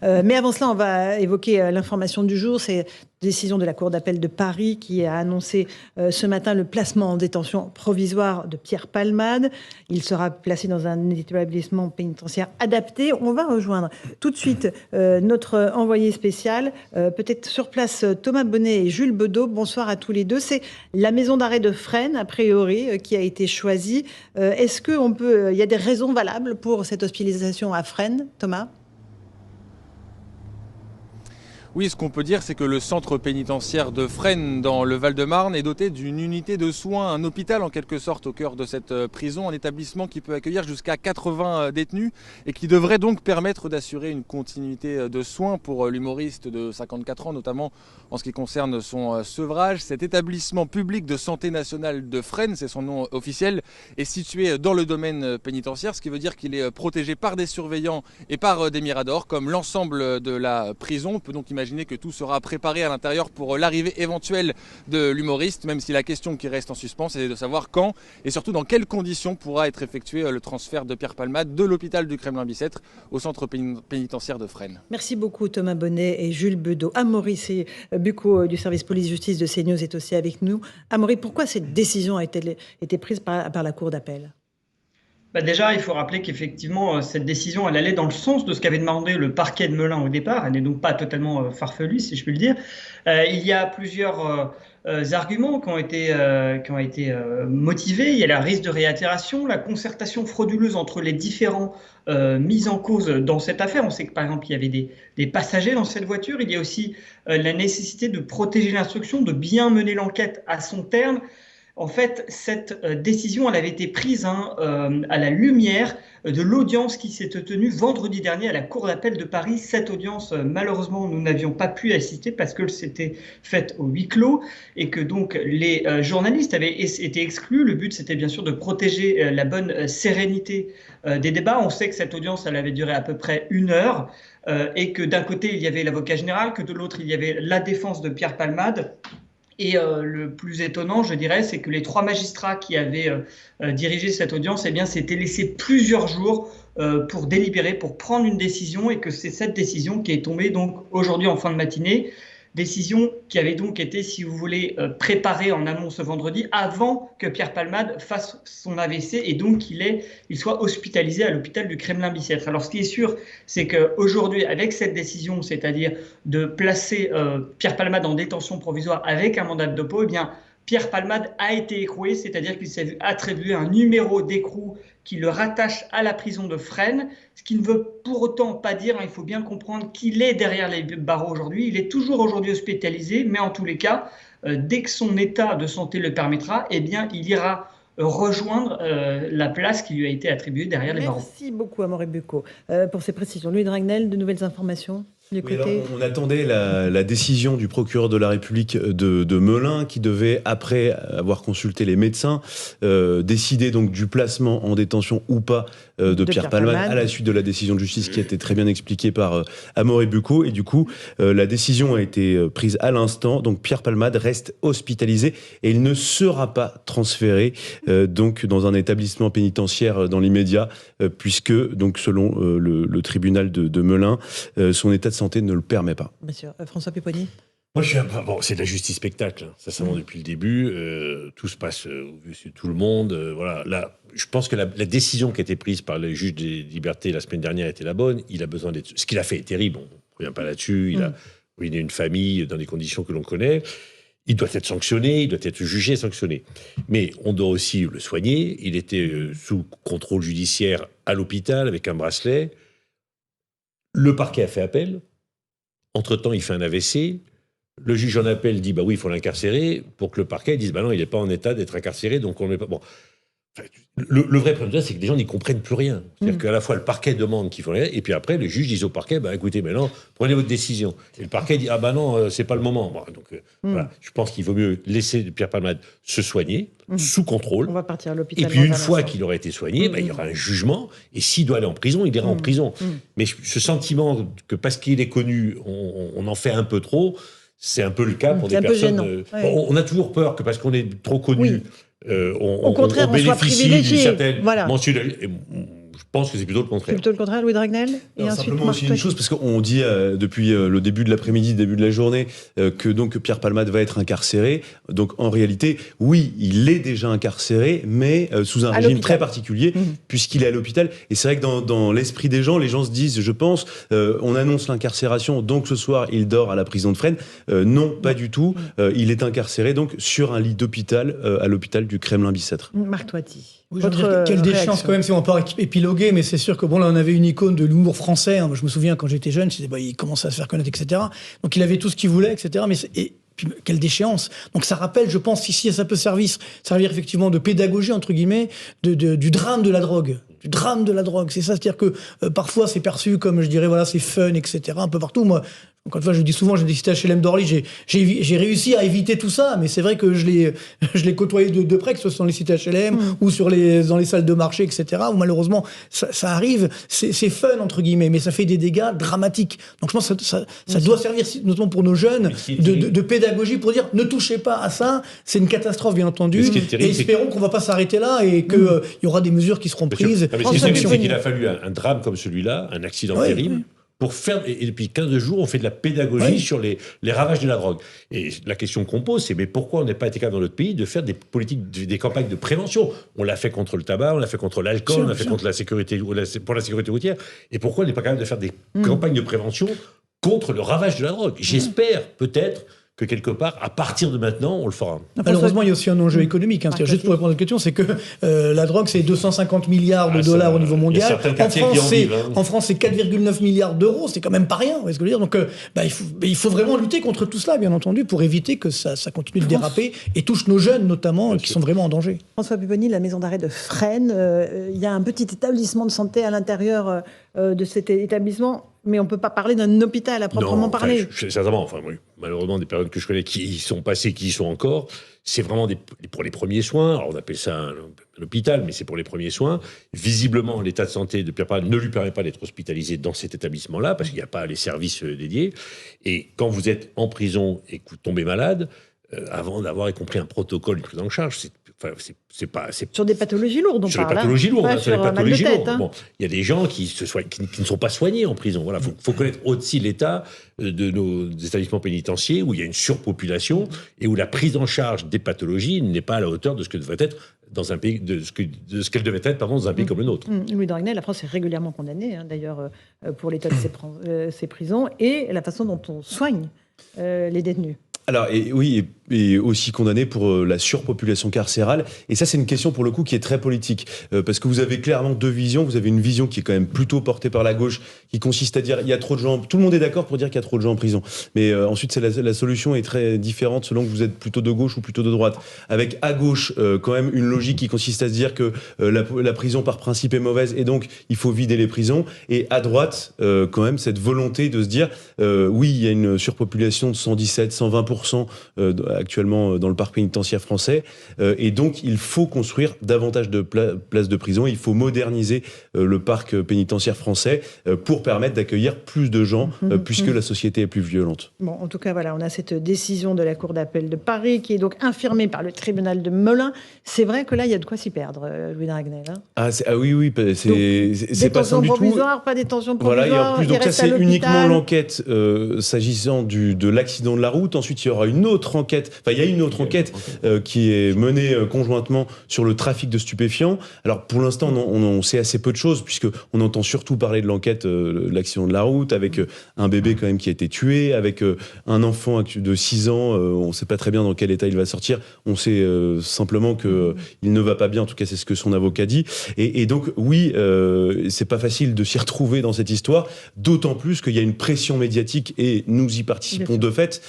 Mais avant cela, on va évoquer l'information du jour. C'est la décision de la Cour d'appel de Paris qui a annoncé ce matin le placement en détention provisoire de Pierre Palmade. Il sera placé dans un établissement pénitentiaire adapté. On va rejoindre tout de suite notre envoyé spécial, peut-être sur place Thomas Bonnet et Jules Bedeau. Bonsoir à tous les deux. C'est la maison d'arrêt de Fresnes, a priori, qui a été choisie. Est-ce qu'il y a des raisons valables pour cette hospitalisation à Fresnes, Thomas ? Oui, ce qu'on peut dire, c'est que le centre pénitentiaire de Fresnes, dans le Val-de-Marne, est doté d'une unité de soins, un hôpital en quelque sorte au cœur de cette prison, un établissement qui peut accueillir jusqu'à 80 détenus et qui devrait donc permettre d'assurer une continuité de soins pour l'humoriste de 54 ans, notamment en ce qui concerne son sevrage. Cet établissement public de santé nationale de Fresnes, c'est son nom officiel, est situé dans le domaine pénitentiaire, ce qui veut dire qu'il est protégé par des surveillants et par des miradors, comme l'ensemble de la prison. On peut donc imaginer que tout sera préparé à l'intérieur pour l'arrivée éventuelle de l'humoriste, même si la question qui reste en suspens, c'est de savoir quand et surtout dans quelles conditions pourra être effectué le transfert de Pierre Palmade de l'hôpital du Kremlin-Bicêtre au centre pénitentiaire de Fresnes. Merci beaucoup Thomas Bonnet et Jules Bedeau. Amaury Bucco du service police-justice de CNews est aussi avec nous. Amaury, pourquoi cette décision a été prise par la Cour d'appel ? Déjà, il faut rappeler qu'effectivement, cette décision, elle allait dans le sens de ce qu'avait demandé le parquet de Melun au départ. Elle n'est donc pas totalement farfelue, si je puis le dire. Il y a plusieurs arguments qui ont été motivés. Il y a la risque de réitération, la concertation frauduleuse entre les différents mis en cause dans cette affaire. On sait que, par exemple, il y avait des passagers dans cette voiture. Il y a aussi la nécessité de protéger l'instruction, de bien mener l'enquête à son terme. En fait, cette décision, elle avait été prise à la lumière de l'audience qui s'était tenue vendredi dernier à la Cour d'appel de Paris. Cette audience, malheureusement, nous n'avions pas pu assister parce que c'était faite au huis clos et que donc les journalistes avaient été exclus. Le but, c'était bien sûr de protéger la bonne sérénité des débats. On sait que cette audience, elle avait duré à peu près 1 heure et que d'un côté, il y avait l'avocat général, que de l'autre, il y avait la défense de Pierre Palmade. Et le plus étonnant, je dirais, c'est que les 3 magistrats qui avaient dirigé cette audience, eh bien, s'étaient laissés plusieurs jours pour délibérer, pour prendre une décision, et que c'est cette décision qui est tombée donc aujourd'hui en fin de matinée. Décision qui avait donc été, si vous voulez, préparée en amont ce vendredi, avant que Pierre Palmade fasse son AVC et donc qu'il soit hospitalisé à l'hôpital du Kremlin-Bicêtre. Alors ce qui est sûr, c'est qu'aujourd'hui, avec cette décision, c'est-à-dire de placer Pierre Palmade en détention provisoire avec un mandat de dépôt, eh bien, Pierre Palmade a été écroué, c'est-à-dire qu'il s'est vu attribuer un numéro d'écrou qui le rattache à la prison de Fresnes, ce qui ne veut pour autant pas dire, il faut bien comprendre qu'il est derrière les barreaux aujourd'hui. Il est toujours aujourd'hui hospitalisé, mais en tous les cas, dès que son état de santé le permettra, eh bien, il ira rejoindre la place qui lui a été attribuée derrière les barreaux. Merci beaucoup Amaury Bucco pour ces précisions. Louis Dragnel, de nouvelles informations ? Oui, alors, on attendait la décision du procureur de la République de Melun qui devait, après avoir consulté les médecins, décider donc du placement en détention ou pas de Pierre Palmade à la suite de la décision de justice qui a été très bien expliquée par Amaury Bucco. Et du coup, la décision a été prise à l'instant. Donc Pierre Palmade reste hospitalisé et il ne sera pas transféré donc dans un établissement pénitentiaire dans l'immédiat, puisque donc selon le tribunal de Melun, son état de santé ne le permet pas. Bien sûr. François Pupponi ? Moi, c'est de la justice spectacle, hein. Ça s'avance depuis le début. Tout se passe au vu de tout le monde. Voilà. Là, je pense que la décision qui a été prise par le juge des libertés la semaine dernière était la bonne. Il a besoin d'être. Ce qu'il a fait est terrible. On ne revient pas là-dessus. Il a ruiné une famille dans des conditions que l'on connaît. Il doit être sanctionné, il doit être jugé et sanctionné. Mais on doit aussi le soigner. Il était sous contrôle judiciaire à l'hôpital avec un bracelet. Le parquet a fait appel. Entre-temps, il fait un AVC. Le juge en appel dit, oui, il faut l'incarcérer, pour que le parquet dise, non, il n'est pas en état d'être incarcéré, donc on ne met pas... Bon. Enfin, le vrai problème, c'est que les gens n'y comprennent plus rien. C'est-à-dire qu'à la fois, le parquet demande qu'il faut rien, et puis après, le juge dit au parquet, écoutez, maintenant, prenez votre décision. Et le parquet dit, non, c'est pas le moment. Bon, donc, voilà. Je pense qu'il vaut mieux laisser Pierre Palmade se soigner, sous contrôle. On va partir à l'hôpital. Et puis, une fois qu'il aura été soigné, il y aura un jugement, et s'il doit aller en prison, il ira en prison. Mais ce sentiment que parce qu'il est connu, on en fait un peu trop, c'est un peu le cas pour des personnes... On a toujours peur que parce qu'on est trop connu... Au contraire, on soit privilégié. Voilà. Je pense que c'est plutôt le contraire. C'est plutôt le contraire, Louis Dragnel. Et Alors, ensuite, simplement Marc aussi une Toiti. chose, parce qu'on dit depuis le début de l'après-midi, début de la journée, que donc Pierre Palmade va être incarcéré. Donc en réalité, oui, il est déjà incarcéré, mais sous un régime très particulier, puisqu'il est à l'hôpital. Et c'est vrai que dans l'esprit des gens se disent, je pense, on annonce l'incarcération, donc ce soir il dort à la prison de Fresnes. Non, pas du tout. Il est incarcéré donc sur un lit d'hôpital à l'hôpital du Kremlin-Bicêtre. Marc Toiti. Oui, je veux dire, quelle déchéance quand même, si on peut épiloguer, mais c'est sûr que bon, là on avait une icône de l'humour français. Hein. Moi, je me souviens quand j'étais jeune, il commençait à se faire connaître, etc. Donc il avait tout ce qu'il voulait, etc. Et puis, quelle déchéance. Donc ça rappelle, je pense, ici ça peut servir effectivement de pédagogie entre guillemets, du drame de la drogue. Du drame de la drogue, c'est ça, c'est-à-dire que parfois c'est perçu comme, je dirais, voilà, c'est fun, etc. Un peu partout. Moi, encore une fois, je dis souvent, j'ai des cités HLM d'Orly, j'ai réussi à éviter tout ça, mais c'est vrai que je l'ai côtoyé de près, que ce soit dans les cités HLM ou dans les salles de marché, etc., où malheureusement, ça arrive, c'est fun, entre guillemets, mais ça fait des dégâts dramatiques. Donc je pense que ça doit servir, notamment pour nos jeunes, de pédagogie pour dire, ne touchez pas à ça, c'est une catastrophe, bien entendu, et espérons qu'on va pas s'arrêter là et qu'il y aura des mesures qui seront prises. Ce qui est terrible, c'est qu'il a fallu un drame comme celui-là, un accident terrible, pour faire, et depuis 15 jours, on fait de la pédagogie sur les ravages de la drogue. Et la question qu'on pose, c'est mais pourquoi on n'est pas été capable dans notre pays de faire des politiques, des campagnes de prévention? On l'a fait contre le tabac, on l'a fait contre l'alcool, on l'a fait contre la sécurité, pour la sécurité routière. Et pourquoi on n'est pas capable de faire des campagnes de prévention contre le ravage de la drogue? J'espère peut-être que quelque part, à partir de maintenant, on le fera. Malheureusement, il y a aussi un enjeu économique. Hein. Juste pour répondre à votre question, c'est que la drogue, c'est 250 milliards de dollars au niveau mondial. En France, c'est 4,9 milliards d'euros. C'est quand même pas rien. Vous voyez ce que je veux dire? Donc, il faut vraiment lutter contre tout cela, bien entendu, pour éviter que ça continue de déraper et touche nos jeunes, notamment, qui sont vraiment en danger. François Pupponi, la maison d'arrêt de Fresnes, il y a un petit établissement de santé à l'intérieur de cet établissement, mais on ne peut pas parler d'un hôpital à proprement parler. Certainement, malheureusement, des périodes que je connais qui y sont passées, qui y sont encore, c'est vraiment pour les premiers soins. Alors on appelle ça un hôpital, mais c'est pour les premiers soins. Visiblement, l'état de santé de Pierre Palmade ne lui permet pas d'être hospitalisé dans cet établissement-là, parce qu'il n'y a pas les services dédiés. Et quand vous êtes en prison et que vous tombez malade, avant d'avoir y compris un protocole, une prise en charge, c'est pas sur des pathologies lourdes, sur les pathologies lourdes, sur les pathologies lourdes. Bon, il y a des gens qui ne sont pas soignés en prison. Voilà, faut connaître aussi l'état de nos établissements pénitentiaires où il y a une surpopulation et où la prise en charge des pathologies n'est pas à la hauteur de ce que devrait être dans un pays, de ce qu'elle devait être dans un pays comme le nôtre. Louis Dragnel, la France est régulièrement condamnée, d'ailleurs, pour l'état de ses prisons et la façon dont on soigne les détenus. Alors, et aussi condamné pour la surpopulation carcérale. Et ça, c'est une question, pour le coup, qui est très politique. Parce que vous avez clairement deux visions. Vous avez une vision qui est quand même plutôt portée par la gauche, qui consiste à dire il y a trop de gens. Tout le monde est d'accord pour dire qu'il y a trop de gens en prison. Mais ensuite, la solution est très différente selon que vous êtes plutôt de gauche ou plutôt de droite. Avec à gauche, quand même, une logique qui consiste à se dire que la prison, par principe, est mauvaise et donc il faut vider les prisons. Et à droite, quand même, cette volonté de se dire oui, il y a une surpopulation de 117, 120% actuellement dans le parc pénitentiaire français. Et donc, il faut construire davantage de places de prison. Il faut moderniser le parc pénitentiaire français pour permettre d'accueillir plus de gens, puisque la société est plus violente. Bon, en tout cas, voilà, on a cette décision de la Cour d'appel de Paris qui est donc infirmée par le tribunal de Melun. C'est vrai que là, il y a de quoi s'y perdre, Louis Dragnel. Hein. Oui, c'est pas simple du tout. Provisoire, pas détention provisoire. Voilà, et en plus, donc ça, c'est uniquement l'enquête s'agissant de l'accident de la route. Ensuite, il y aura une autre enquête. Enfin, il y a une autre enquête qui est menée conjointement sur le trafic de stupéfiants. Alors, pour l'instant, on sait assez peu de choses, puisqu'on entend surtout parler de l'enquête de l'accident de la route, avec un bébé quand même qui a été tué, avec un enfant de 6 ans. On ne sait pas très bien dans quel état il va sortir. On sait simplement qu'il ne va pas bien. En tout cas, c'est ce que son avocat dit. Et donc, oui, c'est pas facile de s'y retrouver dans cette histoire, d'autant plus qu'il y a une pression médiatique, et nous y participons de fait,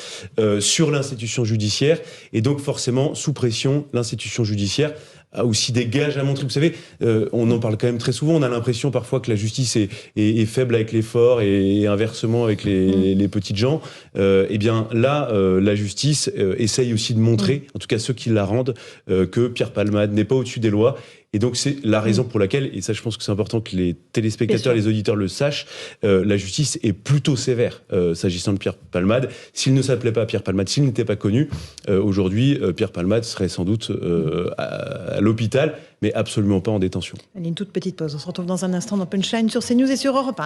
sur l'institution judiciaire. Et donc, forcément, sous pression, l'institution judiciaire a aussi des gages à montrer. Vous savez, on en parle quand même très souvent. On a l'impression parfois que la justice est faible avec les forts et inversement avec les petites gens. Eh bien, là, la justice essaye aussi de montrer, en tout cas ceux qui la rendent, que Pierre Palmade n'est pas au-dessus des lois Et donc, c'est la raison pour laquelle, et ça, je pense que c'est important que les téléspectateurs, les auditeurs le sachent, la justice est plutôt sévère s'agissant de Pierre Palmade. S'il ne s'appelait pas Pierre Palmade, s'il n'était pas connu, aujourd'hui, Pierre Palmade serait sans doute à l'hôpital, mais absolument pas en détention. Allez, une toute petite pause. On se retrouve dans un instant dans Punchline sur CNews et sur Europe 1.